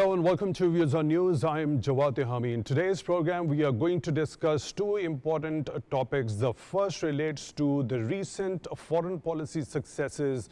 Hello and welcome to Views on News. I'm Jawad Tehami. In today's program, we are going to discuss two important topics. The first relates to the recent foreign policy successes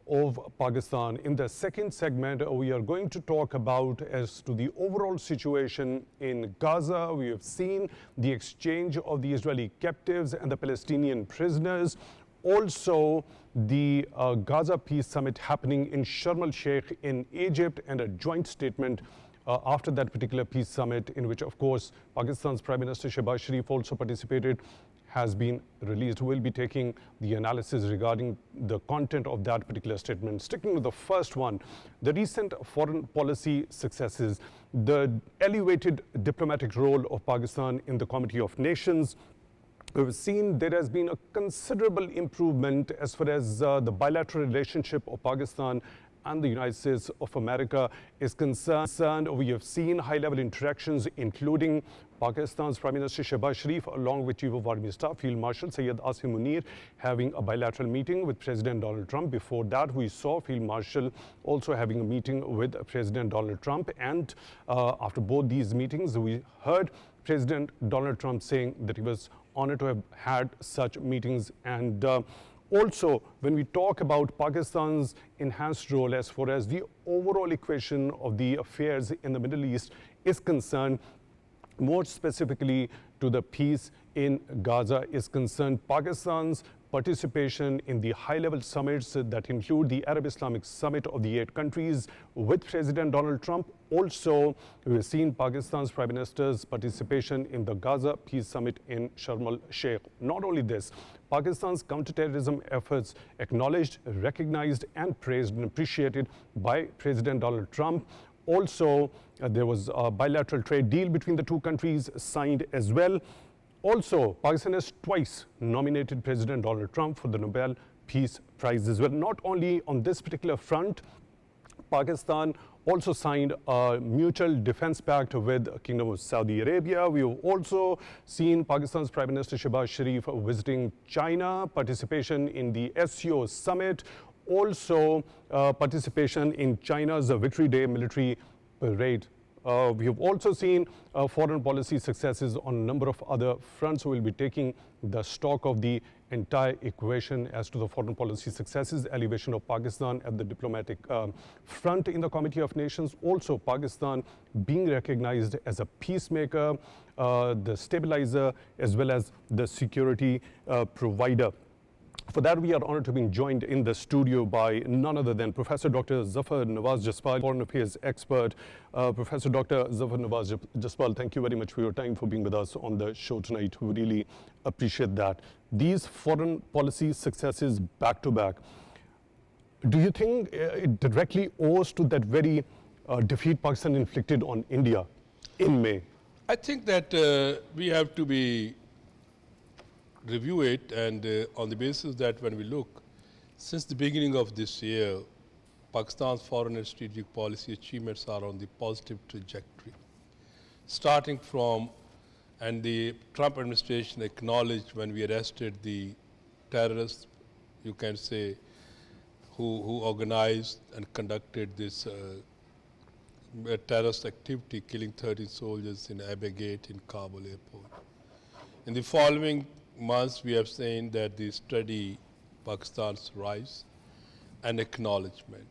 of Pakistan. In the second segment, we are going to talk about as to the overall situation in Gaza. We have seen the exchange of the Israeli captives and the Palestinian prisoners. Also, the Gaza Peace Summit happening in Sharm el-Sheikh in Egypt, and a joint statement after that particular peace summit, in which, of course, Pakistan's Prime Minister Shehbaz Sharif also participated, has been released. We'll be taking the analysis regarding the content of that particular statement. Sticking with the first one, the recent foreign policy successes, the elevated diplomatic role of Pakistan in the Committee of Nations. We've seen there has been a considerable improvement as far as the bilateral relationship of Pakistan and the United States of America is concerned. We have seen high-level interactions, including Pakistan's Prime Minister Shehbaz Sharif, along with Chief of Army Staff Field Marshal Syed Asim Munir, having a bilateral meeting with President Donald Trump. Before that, we saw Field Marshal also having a meeting with President Donald Trump. And after both these meetings, we heard President Donald Trump saying that he was honored to have had such meetings. And also, when we talk about Pakistan's enhanced role as far as the overall equation of the affairs in the Middle East is concerned, more specifically to the peace in Gaza is concerned, Pakistan's participation in the high-level summits that include the Arab Islamic Summit of the 8 countries with President Donald Trump. Also, we've seen Pakistan's Prime Minister's participation in the Gaza Peace Summit in Sharm el-Sheikh. Not only this, Pakistan's counterterrorism efforts acknowledged, recognized and praised and appreciated by President Donald Trump. Also, there was a bilateral trade deal between the two countries signed as well. Also, Pakistan has twice nominated President Donald Trump for the Nobel Peace Prize as well. Not only on this particular front, Pakistan also signed a mutual defense pact with the Kingdom of Saudi Arabia. We have also seen Pakistan's Prime Minister Shehbaz Sharif visiting China, participation in the SCO summit, also participation in China's Victory Day military parade. We have also seen foreign policy successes on a number of other fronts. We'll be taking the stock of the entire equation as to the foreign policy successes, elevation of Pakistan at the diplomatic front in the Committee of Nations, also Pakistan being recognized as a peacemaker, the stabilizer, as well as the security provider. For that, we are honored to be joined in the studio by none other than Professor Dr.Zafar Nawaz Jaspal, foreign affairs expert. Professor Dr. Zafar Nawaz Jaspal, thank you very much for your time, for being with us on the show tonight. We really appreciate that. These foreign policy successes back to back, do you think it directly owes to that very defeat Pakistan inflicted on India in May? I think that we have to review it, and on the basis that when we look, since the beginning of this year, Pakistan's foreign and strategic policy achievements are on the positive trajectory. Starting from, and the Trump administration acknowledged when we arrested the terrorists, you can say, who organized and conducted this terrorist activity, killing 13 soldiers in Abbey Gate in Kabul airport. In the following months, we have seen that the steady Pakistan's rise and acknowledgement.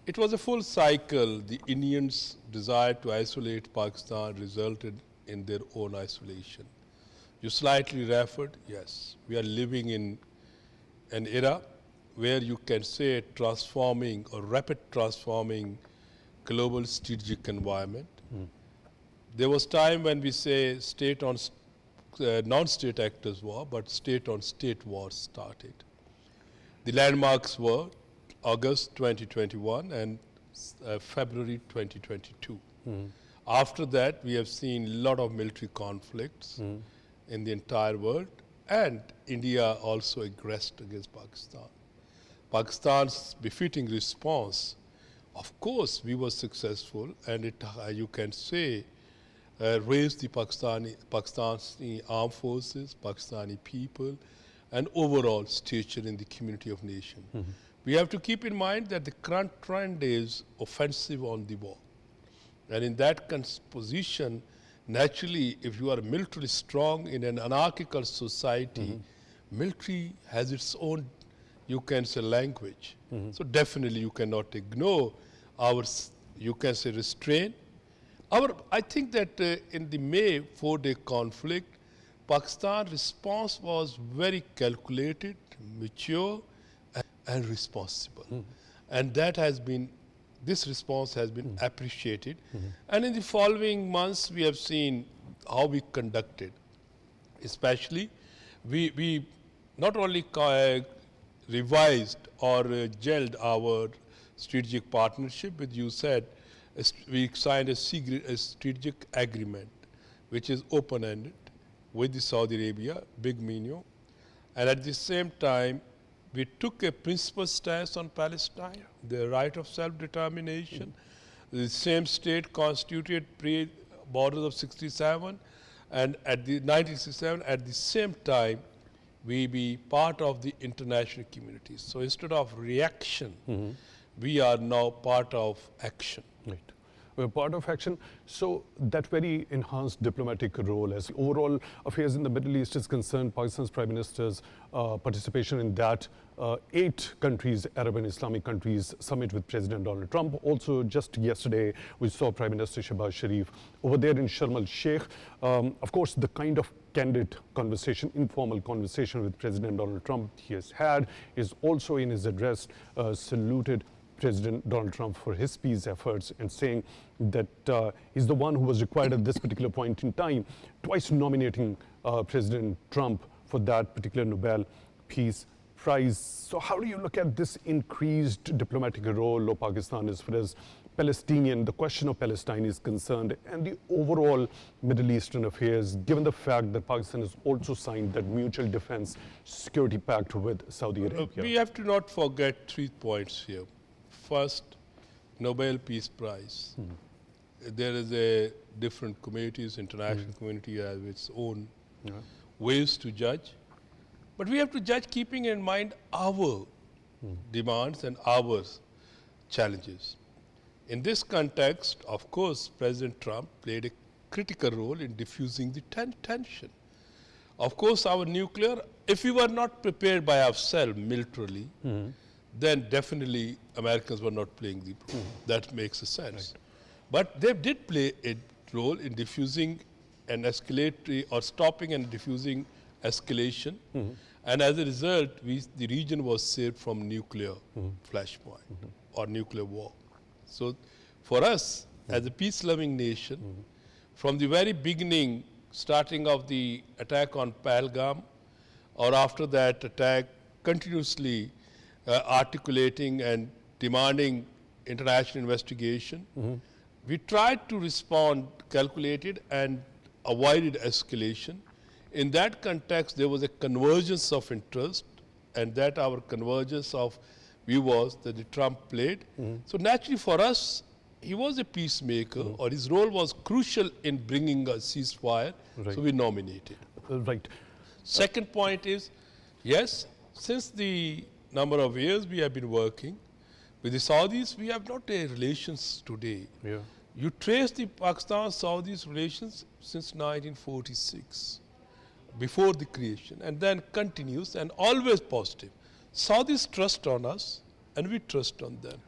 It was a full cycle. The Indians' desire to isolate Pakistan resulted in their own isolation. You slightly referred, yes, we are living in an era where you can say transforming or rapid transforming global strategic environment. There was time when we say state on non-state actors war, but state-on-state wars started. The landmarks were August 2021 and February 2022. After that, we have seen a lot of military conflicts in the entire world, and India also aggressed against Pakistan. Pakistan's befitting response, of course, we were successful, and it, you can say, raised the Pakistani armed forces, Pakistani people, and overall stature in the community of nations. We have to keep in mind that the current trend is offensive on the wall. And in that position, naturally, if you are militarily strong in an anarchical society, military has its own, you can say, language. So definitely you cannot ignore our, you can say, restraint. I think that in the May 4-day conflict, Pakistan's response was very calculated, mature, and responsible. And that has been, this response has been appreciated. And in the following months, we have seen how we conducted. Especially, we not only revised or gelled our strategic partnership with, you said, we signed a strategic agreement, which is open-ended with the Saudi Arabia, big menu. And at the same time, we took a principled stance on Palestine, the right of self-determination. The same state constituted pre-borders of 67, and at the 1967, at the same time, we be part of the international community. So instead of reaction, we are now part of action. Right. We're part of action. So that very enhanced diplomatic role as overall affairs in the Middle East is concerned, Pakistan's Prime Minister's participation in that 8 countries, Arab and Islamic countries, summit with President Donald Trump. Also just yesterday, we saw Prime Minister Shehbaz Sharif over there in Sharm el-Sheikh. Of course, the kind of candid conversation, informal conversation with President Donald Trump he has had is also in his address saluted President Donald Trump for his peace efforts and saying that he's the one who was required at this particular point in time, twice nominating President Trump for that particular Nobel Peace Prize. So how do you look at this increased diplomatic role of Pakistan as far as the question of Palestine is concerned, and the overall Middle Eastern affairs, given the fact that Pakistan has also signed that mutual defense security pact with Saudi Arabia? We have to not forget 3 points here. First, Nobel Peace Prize. There is a different communities, international community has its own ways to judge. But we have to judge keeping in mind our demands and our challenges. In this context, of course, President Trump played a critical role in diffusing the tension. Of course, our nuclear, if we were not prepared by ourselves militarily, then definitely Americans were not playing the role. That makes sense. Right. But they did play a role in diffusing an escalatory or stopping and diffusing escalation. And as a result, the region was saved from nuclear flashpoint or nuclear war. So for us, as a peace-loving nation, from the very beginning, starting of the attack on Pahalgam, or after that attack, continuously articulating and demanding international investigation, we tried to respond calculated and avoided escalation. In that context, there was a convergence of interest, and that our convergence of view was that the Trump played. So naturally for us, he was a peacemaker, or his role was crucial in bringing a ceasefire, so we nominated. Right. Second point is, yes, since the number of years we have been working with the Saudis, we have not a relations today. You trace the Pakistan-Saudis relations since 1946, before the creation, and then continues and always positive. Saudis trust on us and we trust on them.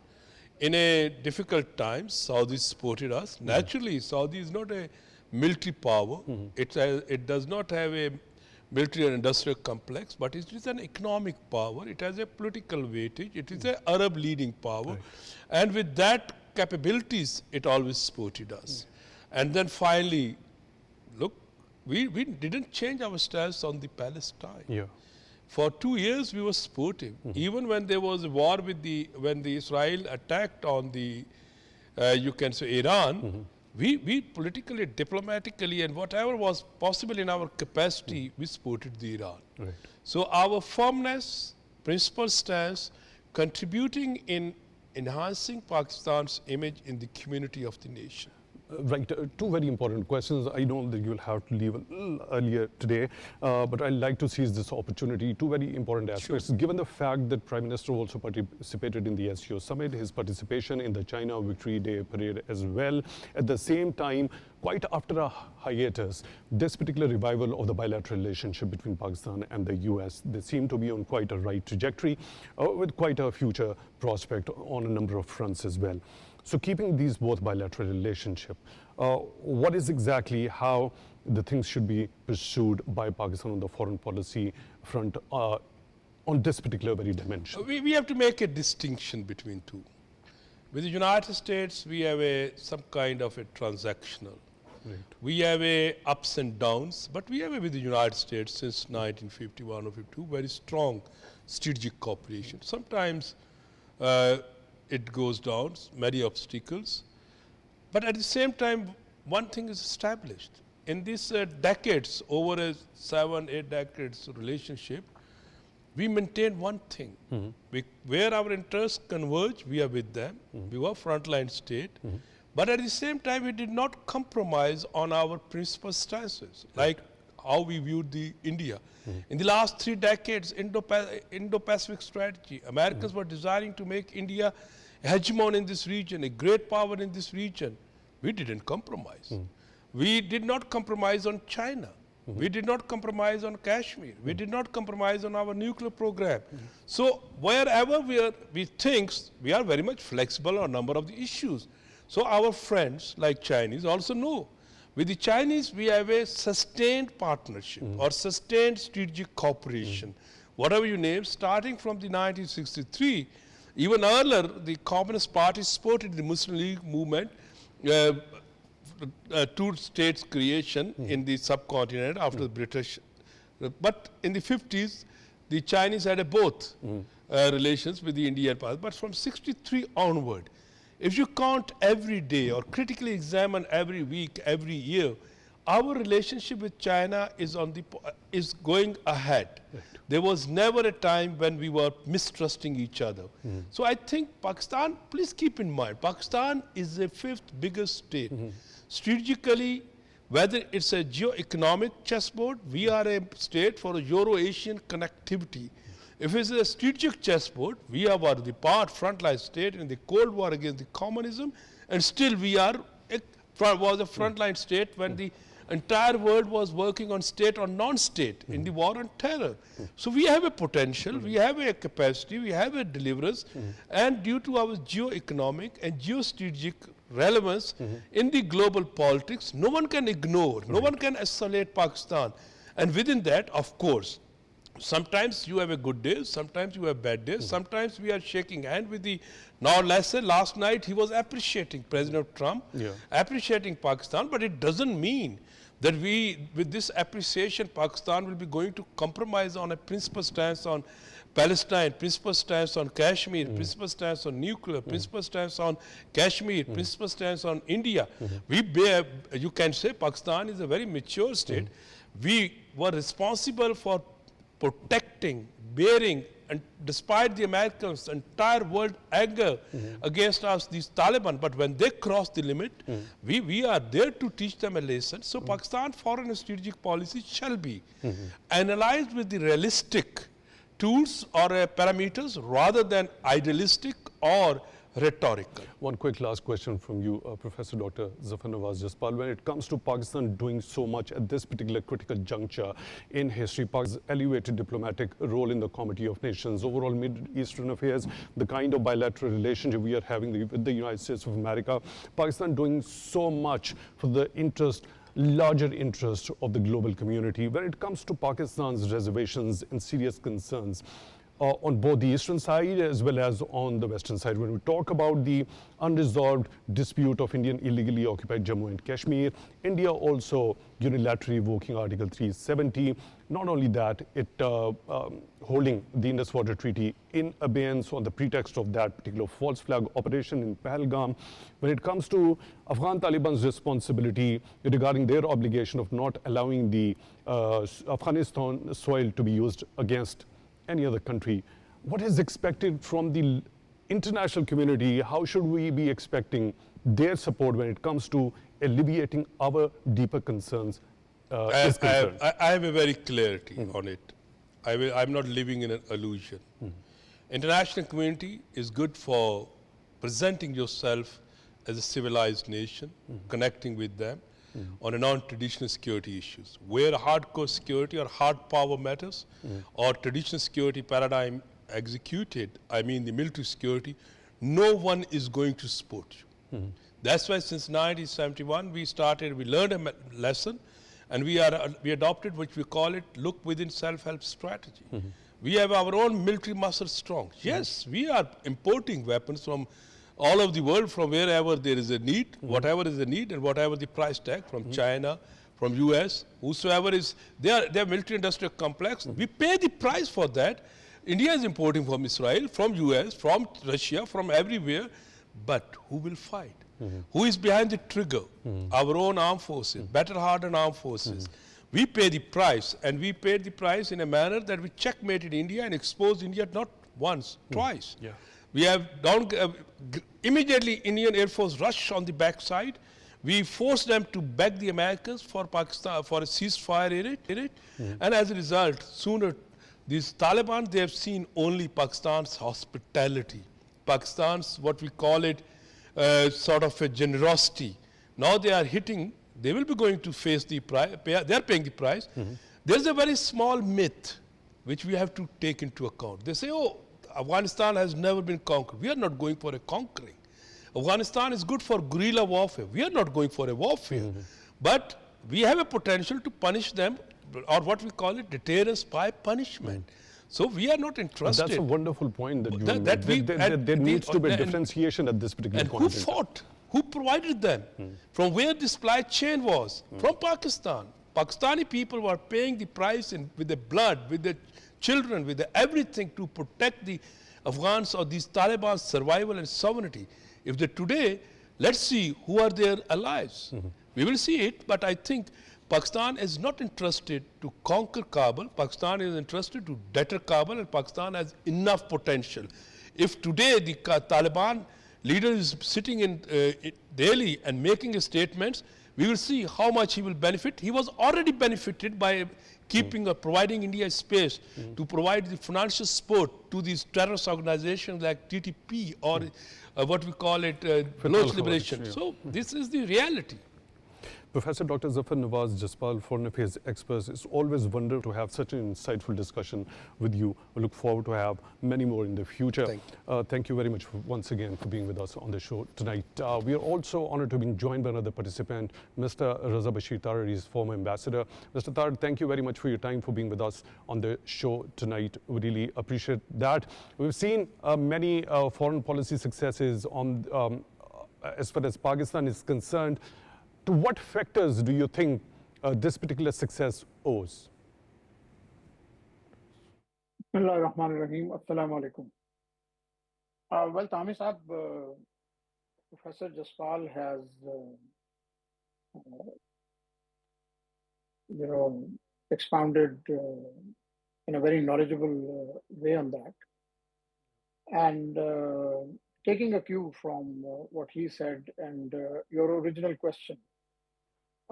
In a difficult times, Saudis supported us. Naturally, Saudi is not a military power. It does not have a military and industrial complex, but it is an economic power. It has a political weightage. It is an Arab leading power. And with that capabilities, it always supported us. And then finally, look, we didn't change our stance on the Palestine. For 2 years, we were supportive. Even when there was a war with when the Israel attacked on the, you can say, Iran, we politically, diplomatically, and whatever was possible in our capacity, we supported the Iran. So our firmness, principled stance, contributing in enhancing Pakistan's image in the community of the nation. Right, two very important questions. I know that you'll have to leave a little earlier today, but I'd like to seize this opportunity. Two very important aspects. Sure. Given the fact that Prime Minister also participated in the SCO summit, his participation in the China Victory Day parade as well. At the same time, quite after a hiatus, this particular revival of the bilateral relationship between Pakistan and the US, they seem to be on quite a right trajectory with quite a future prospect on a number of fronts as well. So keeping these both bilateral relationship, what is exactly how the things should be pursued by Pakistan on the foreign policy front on this particular very dimension? We have to make a distinction between two. With the United States, we have some kind of a transactional. Right. We have ups and downs, but we have with the United States since 1951 or 52 very strong strategic cooperation. Sometimes it goes down, many obstacles. But at the same time, one thing is established. In these decades, over a 7-8 decades relationship, we maintain one thing. Where our interests converge, we are with them. We were frontline state. But at the same time, we did not compromise on our principal stances, like how we viewed the India. In the last 3 decades, Indo-Pacific strategy, Americans were desiring to make India a hegemon in this region, a great power in this region. We didn't compromise. We did not compromise on China. We did not compromise on Kashmir. We did not compromise on our nuclear program. So wherever we think, we are very much flexible on a number of the issues. So our friends, like Chinese, also know. With the Chinese, we have a sustained partnership or sustained strategic cooperation, whatever you name, starting from the 1963. Even earlier, the Communist Party supported the Muslim League movement, 2 states creation in the subcontinent after the British. But in the 50s, the Chinese had both relations with the Indian party. But from 63 onward, if you count every day or critically examine every week, every year, our relationship with China is going ahead. Right. There was never a time when we were mistrusting each other. So I think Pakistan, please keep in mind, Pakistan is the 5th biggest state. Strategically, whether it's a geo-economic chessboard, we are a state for a Euro-Asian connectivity. If it's a strategic chessboard, we are the frontline state in the Cold War against the communism, and still we was a frontline state when the entire world was working on state or non-state in the war on terror. So we have a potential, we have a capacity, we have a deliverance, and due to our geo-economic and geostrategic relevance in the global politics, no one can ignore, no one can isolate Pakistan. And within that, of course, sometimes you have a good day, sometimes you have bad days, sometimes we are shaking hand with the, now let's say last night he was appreciating President Trump, appreciating Pakistan, but it doesn't mean that with this appreciation, Pakistan will be going to compromise on a principal stance on Palestine, principal stance on Kashmir, principal stance on nuclear, principal stance on Kashmir, principal stance on India. You can say Pakistan is a very mature state. We were responsible for protecting, bearing, and despite the Americans' entire world anger against us, these Taliban, but when they cross the limit, we are there to teach them a lesson. So Pakistan foreign and strategic policy shall be analyzed with the realistic tools or parameters rather than idealistic or rhetorical. One quick last question from you, Professor Dr. Zafar Nawaz Jaspal. When it comes to Pakistan doing so much at this particular critical juncture in history, Pakistan's elevated diplomatic role in the Committee of Nations, overall Middle Eastern affairs, the kind of bilateral relationship we are having with the United States of America, Pakistan doing so much for the larger interest of the global community. When it comes to Pakistan's reservations and serious concerns, on both the eastern side as well as on the western side. When we talk about the unresolved dispute of Indian illegally occupied Jammu and Kashmir, India also unilaterally revoking Article 370. Not only that, it holding the Indus Water Treaty in abeyance on the pretext of that particular false flag operation in Pahalgam. When it comes to Afghan Taliban's responsibility regarding their obligation of not allowing the Afghanistan soil to be used against any other country, what is expected from the international community? How should we be expecting their support when it comes to alleviating our deeper concerns is concerned? I have a very clarity on it. I'm not living in an illusion. International community is good for presenting yourself as a civilized nation, connecting with them on a non-traditional security issues. Where hardcore security or hard power matters or traditional security paradigm executed, I mean the military security, no one is going to support you. That's why since 1971 we learned a lesson, and we adopted what we call it look within self-help strategy. We have our own military muscle strong. Yes, we are importing weapons from all over the world, from wherever there is a need, whatever is the need and whatever the price tag, from China, from US, whosoever is, their military industrial complex, we pay the price for that. India is importing from Israel, from US, from Russia, from everywhere, but who will fight? Who is behind the trigger? Our own armed forces, better hardened armed forces. We pay the price, and we paid the price in a manner that we checkmated India and exposed India not once, twice. Yeah. We have immediately Indian Air Force rushed on the backside. We forced them to beg the Americans for Pakistan for a ceasefire in it. And as a result, sooner these Taliban, they have seen only Pakistan's hospitality, Pakistan's what we call it sort of a generosity. Now they are hitting. They will be going to face the price. They are paying the price. There's a very small myth which we have to take into account. They say, oh, Afghanistan has never been conquered. We are not going for a conquering. Afghanistan is good for guerrilla warfare. We are not going for a warfare. But we have a potential to punish them, or what we call it, deterrence by punishment. So we are not interested. That's a wonderful point that you made. There needs to be differentiation at this particular point. And who fought? Who provided them? From where the supply chain was? From Pakistan. Pakistani people were paying the price with the blood, with the children, with the everything to protect the Afghans or these Taliban's survival and sovereignty. If they today, let's see who are their allies. We will see it, but I think Pakistan is not interested to conquer Kabul. Pakistan is interested to deter Kabul, and Pakistan has enough potential. If today the Taliban leader is sitting in Delhi and making statements, we will see how much he will benefit. He was already benefited by keeping or providing India space to provide the financial support to these terrorist organizations like TTP or what we call it, Baloch Liberation. So this is the reality. Professor Dr. Zafar, Nawaz, Jaspal, foreign affairs experts, it's always wonderful to have such an insightful discussion with you. We look forward to have many more in the future. Thank you very much once again for being with us on the show tonight. We are also honored to be joined by another participant, Mr. Raza Bashir Tarar, his former ambassador. Mr. Tarar, thank you very much for your time, for being with us on the show tonight. We really appreciate that. We've seen many foreign policy successes on, as far as Pakistan is concerned. To what factors do you think this particular success owes? Bismillahirrahmanirrahim. Assalamu alaikum. Well, Tami Saab, Professor Jaspal has, expounded in a very knowledgeable way on that. And taking a cue from what he said and your original question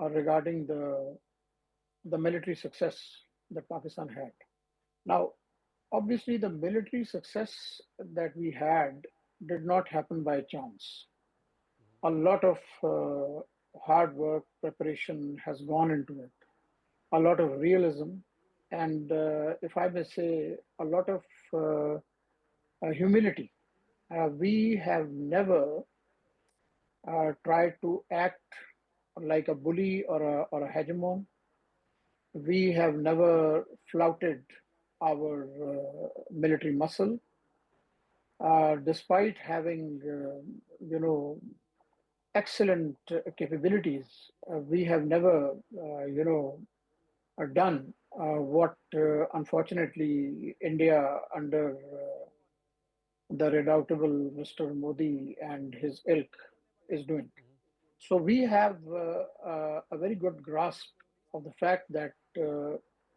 regarding the military success that Pakistan had. Now, obviously, the military success that we had did not happen by chance. A lot of hard work, preparation has gone into it, a lot of realism, and if I may say, a lot of humility. We have never tried to act like a bully or a hegemon. We have never flouted our military muscle, despite having, excellent capabilities. We have never, done what, unfortunately, India under the redoubtable Mr. Modi and his ilk is doing. So we have a very good grasp of the fact that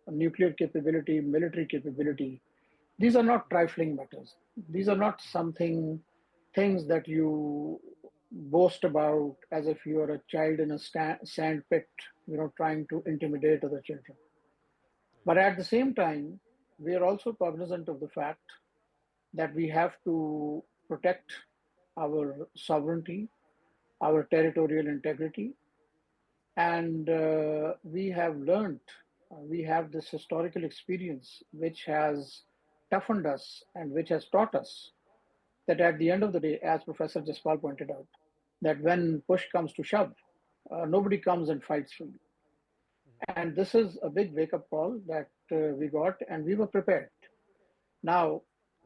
nuclear capability, military capability, these are not trifling matters. These are not things that you boast about as if you are a child in a sand pit, trying to intimidate other children. But at the same time, we are also cognizant of the fact that we have to protect our sovereignty, our territorial integrity, and we have learned, we have this historical experience which has toughened us and which has taught us that at the end of the day, as Professor Jaspal pointed out, that when push comes to shove, nobody comes and fights for you. And this is a big wake-up call that we got, and we were prepared. Now,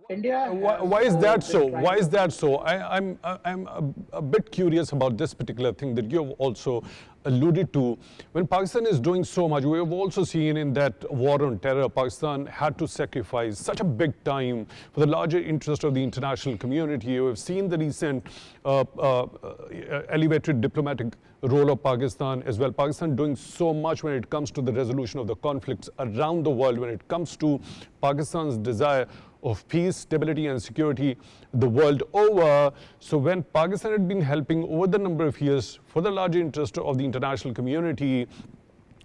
India Why has is that been so? trying Why is to. that so? I'm a bit curious about this particular thing that you have also alluded to. When Pakistan is doing so much, we have also seen in that war on terror, Pakistan had to sacrifice such a big time for the larger interest of the international community. You have seen the recent elevated diplomatic role of Pakistan as well. Pakistan doing so much when it comes to the resolution of the conflicts around the world, when it comes to Pakistan's desire of peace, stability and security the world over. So when Pakistan had been helping over the number of years for the larger interest of the international community,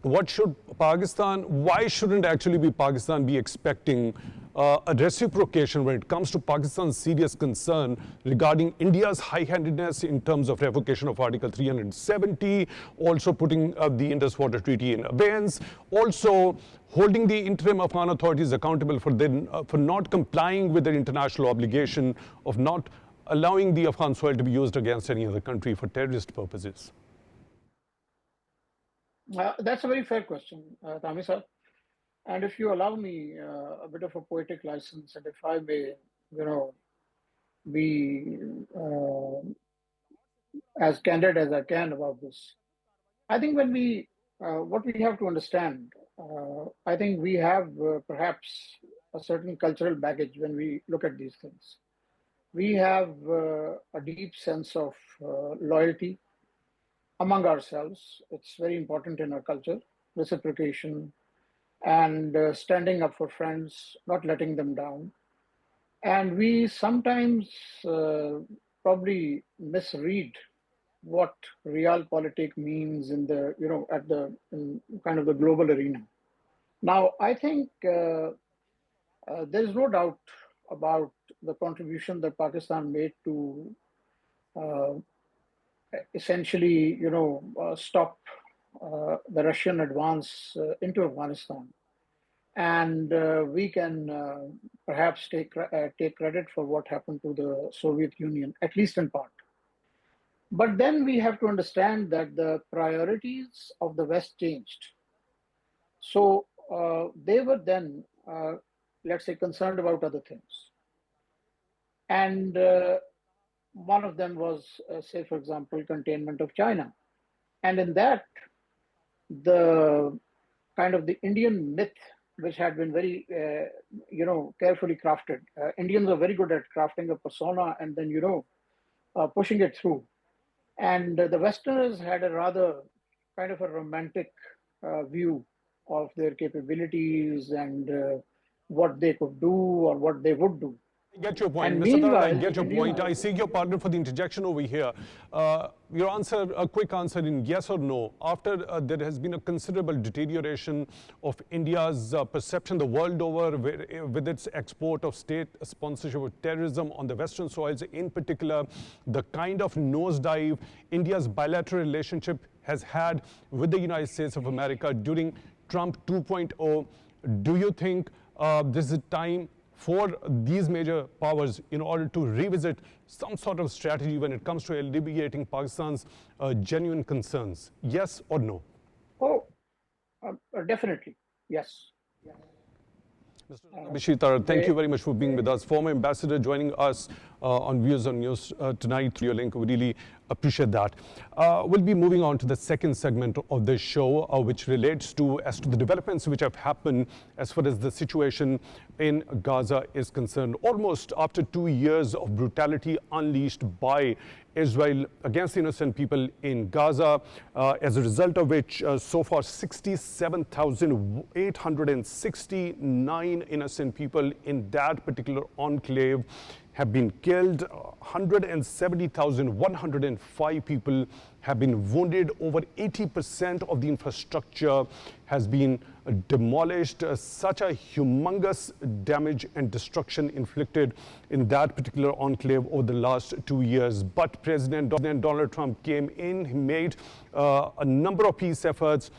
what should Pakistan, why shouldn't actually be Pakistan be expecting a reciprocation when it comes to Pakistan's serious concern regarding India's high-handedness in terms of revocation of Article 370, also putting the Indus Water Treaty in abeyance, also holding the interim Afghan authorities accountable for not complying with their international obligation of not allowing the Afghan soil to be used against any other country for terrorist purposes? That's a very fair question, Tami sir. And if you allow me a bit of a poetic license, and if I may, be as candid as I can about this, I think what we have to understand, I think we have perhaps a certain cultural baggage when we look at these things. We have a deep sense of loyalty among ourselves. It's very important in our culture, reciprocation, and standing up for friends, not letting them down. And we sometimes probably misread what realpolitik means in the, in kind of the global arena. Now, I think there is no doubt about the contribution that Pakistan made to essentially, stop the Russian advance into Afghanistan. And we can perhaps take credit for what happened to the Soviet Union, at least in part. But then we have to understand that the priorities of the West changed. So they were then, let's say, concerned about other things. And one of them was, say, for example, containment of China. And in that, the kind of the Indian myth, which had been very, carefully crafted. Indians are very good at crafting a persona and then, pushing it through. And the Westerners had a rather kind of a romantic view of their capabilities and what they could do or what they would do. I get your point, And Mr. Tarar, I meanwhile, get the your point. Indians, I seek your pardon for the interjection over here. Your answer, a quick answer in yes or no. After there has been a considerable deterioration of India's perception the world over with its export of state sponsorship of terrorism on the Western soils, in particular, the kind of nosedive India's bilateral relationship has had with the United States of America during Trump 2.0, do you think this is time for these major powers in order to revisit some sort of strategy when it comes to alleviating Pakistan's genuine concerns? Yes or no? Oh, definitely, yes. Mr. Bashir Tarar, thank you very much for being with us. Former ambassador joining us on Views on News tonight through your link. We really appreciate that. We'll be moving on to the second segment of this show, which relates to the developments which have happened as far as the situation in Gaza is concerned. Almost after 2 years of brutality unleashed by Israel against innocent people in Gaza, as a result of which so far 67,869 innocent people in that particular enclave have been killed, 170,105 people have been wounded, over 80% of the infrastructure has been demolished. Such a humongous damage and destruction inflicted in that particular enclave over the last 2 years. But President Donald Trump came in, he made a number of peace efforts.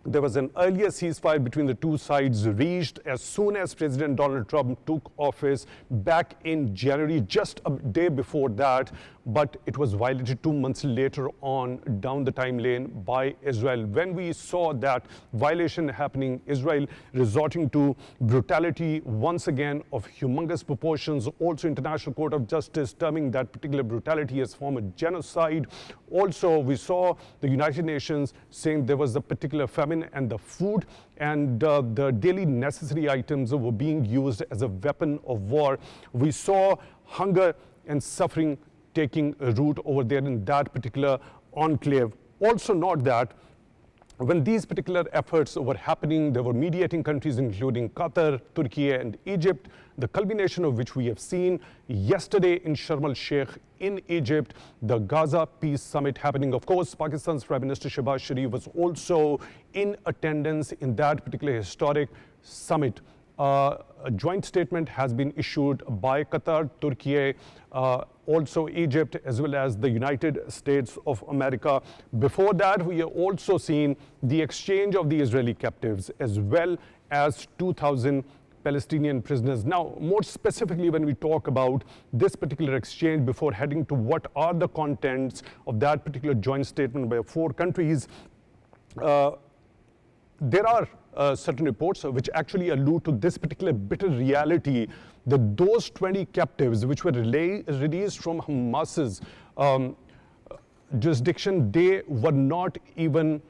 There was an earlier ceasefire between the two sides reached as soon as President Donald Trump took office back in January, just a day before that, but it was violated 2 months later on down the timeline by Israel. When we saw that violation happening, Israel resorting to brutality once again of humongous proportions, also International Court of Justice terming that particular brutality as form of genocide. Also, we saw the United Nations saying there was a particular famine and the food and the daily necessary items were being used as a weapon of war. We saw hunger and suffering taking root over there in that particular enclave. Also note that when these particular efforts were happening, there were mediating countries including Qatar, Turkey and Egypt, the culmination of which we have seen yesterday in Sharm el-Sheikh in Egypt, the Gaza Peace Summit happening. Of course, Pakistan's Prime Minister Shehbaz Sharif was also in attendance in that particular historic summit. A joint statement has been issued by Qatar, Turkey, also Egypt, as well as the United States of America. Before that, we have also seen the exchange of the Israeli captives, as well as 2,000 Palestinian prisoners. Now, more specifically, when we talk about this particular exchange, before heading to what are the contents of that particular joint statement by 4 countries, there are certain reports which actually allude to this particular bitter reality that those 20 captives which were released from Hamas's jurisdiction, they were not even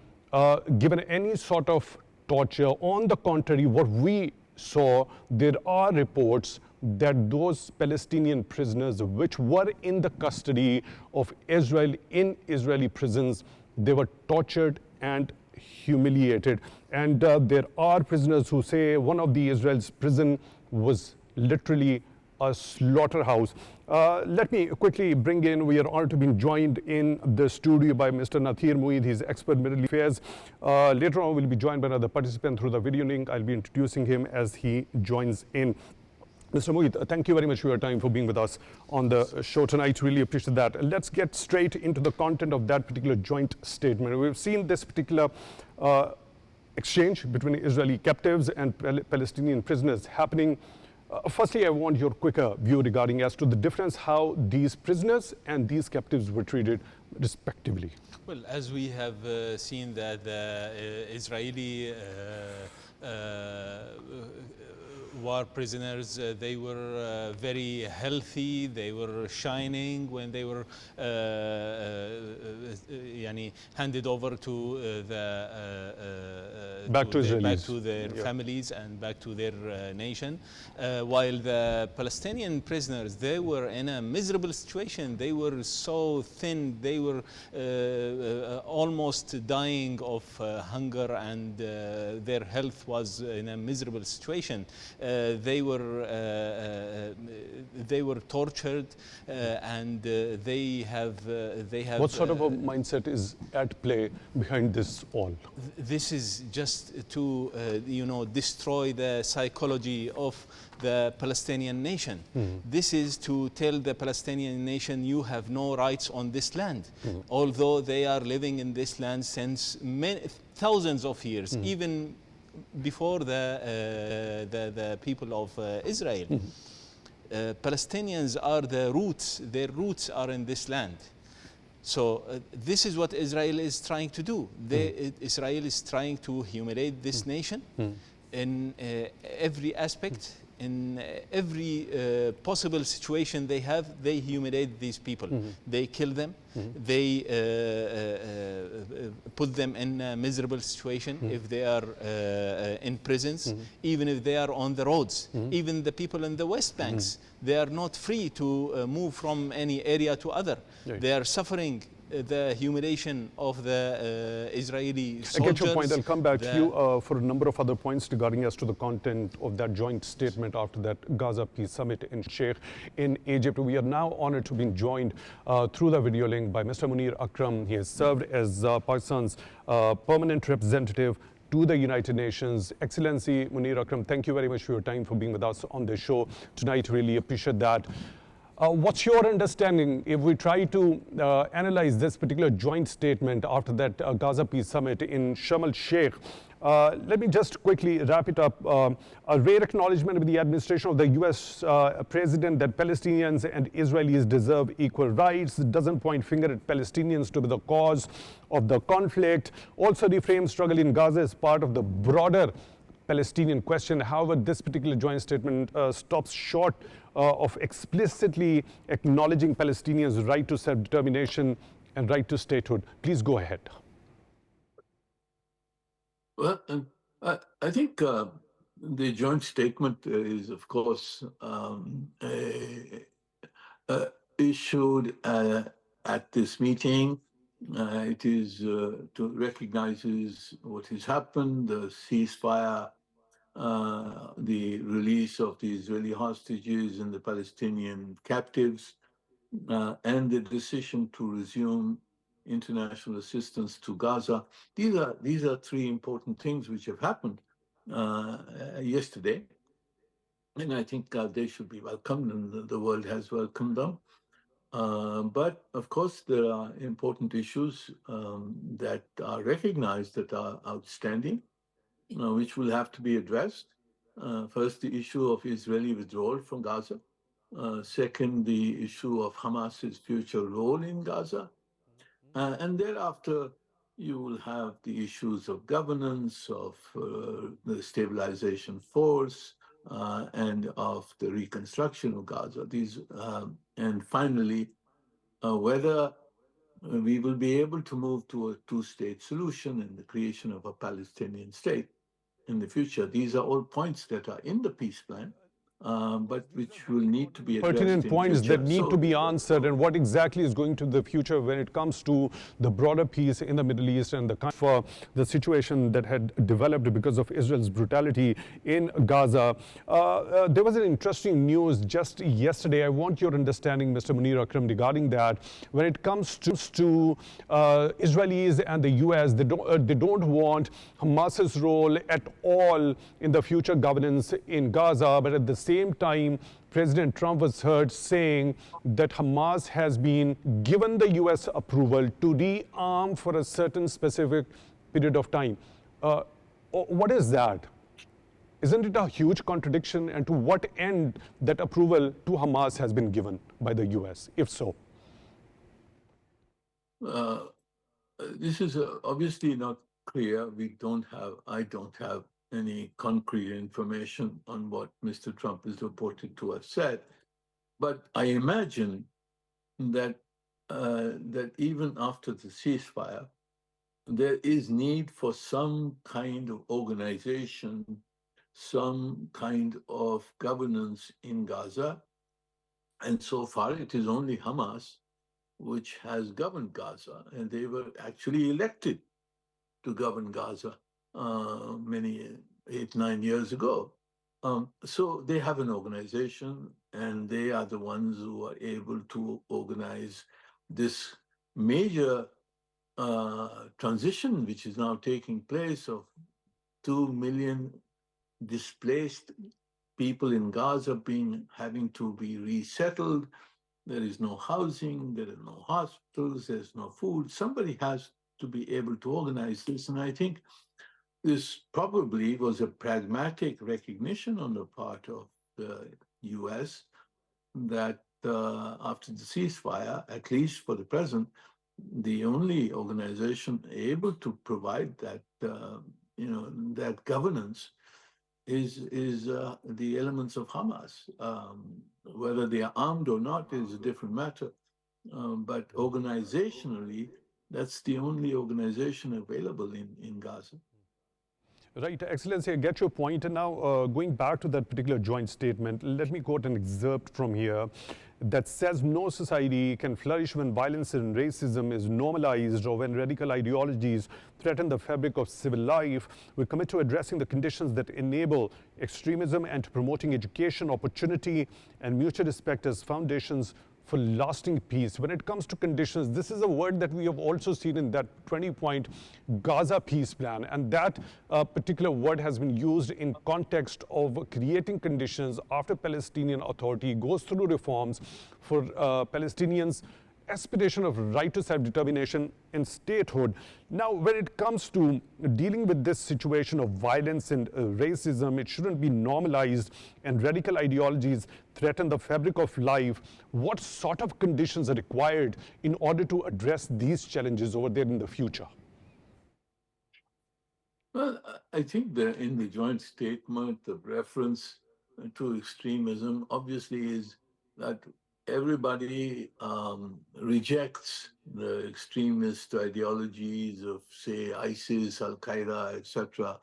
given any sort of torture. On the contrary, what we saw, there are reports that those Palestinian prisoners which were in the custody of Israel in Israeli prisons, they were tortured and humiliated. And there are prisoners who say one of the Israel's prison was literally a slaughterhouse. Let me quickly bring in, we are honored to be joined in the studio by Mr. Natheer Moeed. He's expert Middle East affairs. Later on, we'll be joined by another participant through the video link. I'll be introducing him as he joins in. Mr. Moeed, thank you very much for your time, for being with us on the show tonight. Really appreciate that. Let's get straight into the content of that particular joint statement. We've seen this particular exchange between Israeli captives and Palestinian prisoners happening. Firstly, I want your quicker view regarding as to the difference how these prisoners and these captives were treated respectively. Well, as we have seen that the Israeli war prisoners, they were very healthy, they were shining when they were handed over to back to their families and back to their nation, while the Palestinian prisoners, they were in a miserable situation. They were so thin, they were almost dying of hunger, and their health was in a miserable situation. They were tortured, and they have. What sort of a mindset is at play behind this all? This is just to destroy the psychology of the Palestinian nation. This is to tell the Palestinian nation, you have no rights on this land, although they are living in this land since thousands of years, even before the people of Israel. Palestinians are the roots, their roots are in this land. So this is what Israel is trying to do. Israel is trying to humiliate this nation in every aspect. In every possible situation they have, they humiliate these people. They kill them. They put them in a miserable situation if they are in prisons, even if they are on the roads. Even the people in the West Banks, they are not free to move from any area to other. They are suffering the humiliation of the Israeli soldiers. I get your point. I'll come back to you for a number of other points regarding as to the content of that joint statement after that Gaza Peace Summit in Sheikh in Egypt. We are now honored to be joined through the video link by Mr. Munir Akram. He has served as Pakistan's permanent representative to the United Nations. Excellency Munir Akram, thank you very much for your time, for being with us on the show tonight. Really appreciate that. What's your understanding if we try to analyze this particular joint statement after that Gaza Peace Summit in Sharm el-Sheikh? Let me just quickly wrap it up. A rare acknowledgement of the administration of the US president that Palestinians and Israelis deserve equal rights. It doesn't point finger at Palestinians to be the cause of the conflict. Also reframes struggle in Gaza as part of the broader Palestinian question. However, this particular joint statement stops short of explicitly acknowledging Palestinians' right to self-determination and right to statehood. Please go ahead. Well, I think the joint statement is, of course, issued at this meeting. It is to recognizes what has happened, the ceasefire, the release of the Israeli hostages and the Palestinian captives, and the decision to resume international assistance to Gaza. These are three important things which have happened yesterday, and I think they should be welcomed, and the world has welcomed them. But of course, there are important issues that are recognized that are outstanding, which will have to be addressed. First, the issue of Israeli withdrawal from Gaza. Second, the issue of Hamas's future role in Gaza. And thereafter, you will have the issues of governance, of the stabilization force, and of the reconstruction of Gaza. And finally, whether we will be able to move to a two-state solution and the creation of a Palestinian state in the future. These are all points that are in the peace plan, but which will need to be addressed. Pertinent points that need to be answered, and what exactly is going to the future when it comes to the broader peace in the Middle East and the situation that had developed because of Israel's brutality in Gaza. There was an interesting news just yesterday. I want your understanding, Mr. Munir Akram, regarding that. When it comes to Israelis and the US, they don't want Hamas's role at all in the future governance in Gaza, but at the same time, President Trump was heard saying that Hamas has been given the US approval to rearm for a certain specific period of time. What is that? Isn't it a huge contradiction? And to what end that approval to Hamas has been given by the US, if so? This is obviously not clear. I don't have any concrete information on what Mr. Trump is reported to have said. But I imagine that that even after the ceasefire, there is need for some kind of organization, some kind of governance in Gaza. And so far, it is only Hamas which has governed Gaza, and they were actually elected to govern Gaza many 8-9 years ago. So they have an organization, and they are the ones who are able to organize this major transition, which is now taking place, of 2 million displaced people in Gaza having to be resettled. There is no housing, there are no hospitals, there's no food. Somebody has to be able to organize this, and I think this probably was a pragmatic recognition on the part of the US that after the ceasefire, at least for the present, the only organization able to provide that, that governance is the elements of Hamas. Whether they are armed or not is a different matter. But organizationally, that's the only organization available in Gaza. Right, Excellency, I get your point. And now going back to that particular joint statement, let me quote an excerpt from here that says no society can flourish when violence and racism is normalized or when radical ideologies threaten the fabric of civil life. We commit to addressing the conditions that enable extremism and to promoting education, opportunity, and mutual respect as foundations for lasting peace. When it comes to conditions, this is a word that we have also seen in that 20-point Gaza peace plan. And that particular word has been used in context of creating conditions after Palestinian Authority goes through reforms for Palestinians' aspiration of right to self-determination and statehood. Now, when it comes to dealing with this situation of violence and racism, it shouldn't be normalized and radical ideologies threaten the fabric of life. What sort of conditions are required in order to address these challenges over there in the future? Well, I think in the joint statement, the reference to extremism obviously is that everybody rejects the extremist ideologies of, say, ISIS, Al-Qaeda, etc.,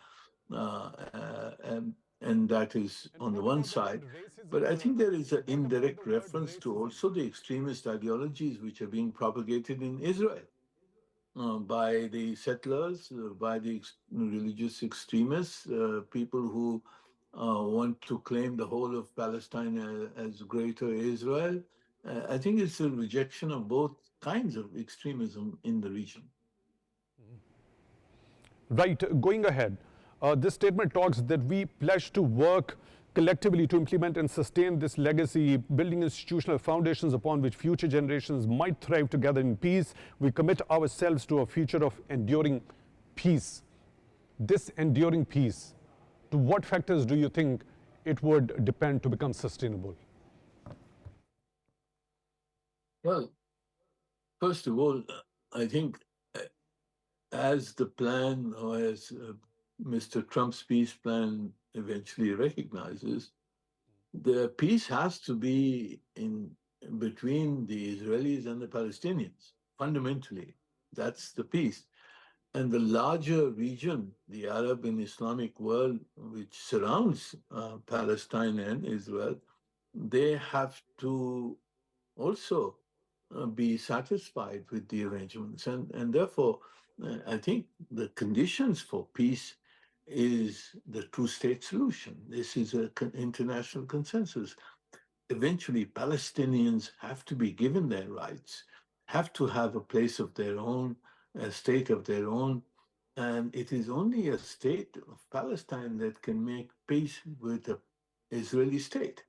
and that is on the one side. But I think there is an indirect reference to also the extremist ideologies which are being propagated in Israel by the settlers, by the religious extremists, people who want to claim the whole of Palestine as greater Israel. I think it's a rejection of both kinds of extremism in the region. Right, going ahead, this statement talks that we pledge to work collectively to implement and sustain this legacy, building institutional foundations upon which future generations might thrive together in peace. We commit ourselves to a future of enduring peace. This enduring peace, to what factors do you think it would depend to become sustainable? Well, first of all, I think as the plan, or as Mr. Trump's peace plan eventually recognizes, the peace has to be in between the Israelis and the Palestinians. Fundamentally, that's the peace. And the larger region, the Arab and Islamic world, which surrounds Palestine and Israel, they have to also be satisfied with the arrangements. And therefore, I think the conditions for peace is the two-state solution. This is an international consensus. Eventually, Palestinians have to be given their rights, have to have a place of their own, a state of their own, and it is only a state of Palestine that can make peace with the Israeli state.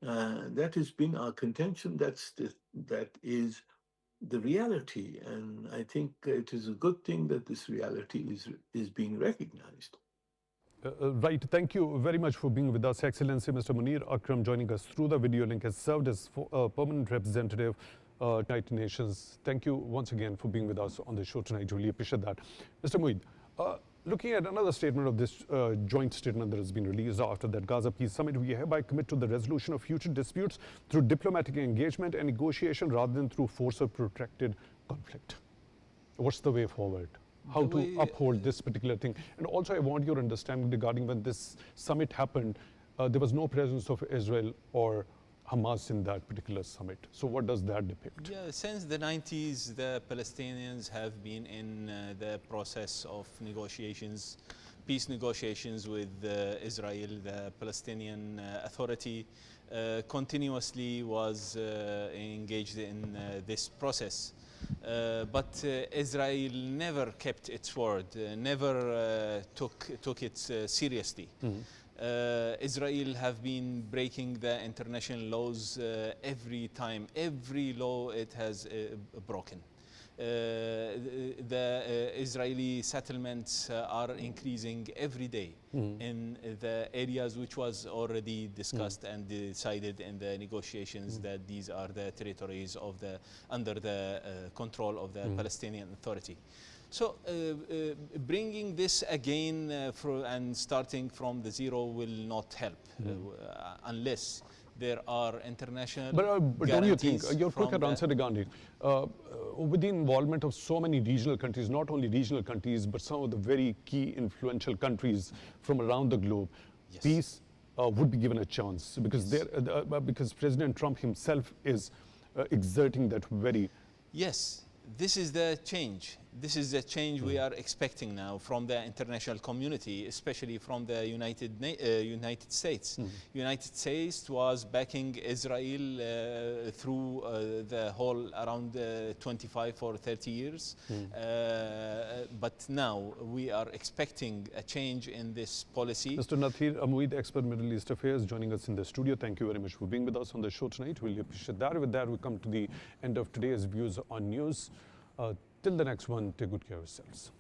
That has been our contention. That is the reality, and I think it is a good thing that this reality is being recognized. Right. Thank you very much for being with us, Excellency. Mr. Munir Akram joining us through the video link has served as permanent representative United Nations. Thank you once again for being with us on the show tonight. Really appreciate that. Mr. Moeed, looking at another statement of this joint statement that has been released after that Gaza Peace Summit, we hereby commit to the resolution of future disputes through diplomatic engagement and negotiation rather than through force or protracted conflict. What's the way forward? How to uphold this particular thing? And also, I want your understanding regarding when this summit happened, there was no presence of Israel or Hamas in that particular summit. So what does that depict? Yeah, since the 90s, the Palestinians have been in the process of negotiations, peace negotiations with Israel. The Palestinian Authority continuously was engaged in this process. But Israel never kept its word, never took it seriously. Israel have been breaking the international laws every time. Every law it has broken. The Israeli settlements are increasing every day in the areas which was already discussed and decided in the negotiations that these are the territories of under the control of the Palestinian Authority. So bringing this again and starting from the zero will not help unless There are international But don't you think, guarantees your quick from the- answer regarding, with the involvement of so many regional countries, not only regional countries, but some of the very key influential countries from around the globe, Yes. peace would be given a chance because, Yes. because President Trump himself is exerting that very. Yes, this is the change. This is the change we are expecting now from the international community, especially from the United States. United States was backing Israel through the whole around 25 or 30 years. But now we are expecting a change in this policy. Mr. Natheer Moeed, expert Middle East Affairs, joining us in the studio. Thank you very much for being with us on the show tonight. Really appreciate that. With that, we come to the end of today's Views on News. Till the next one, take good care of yourselves.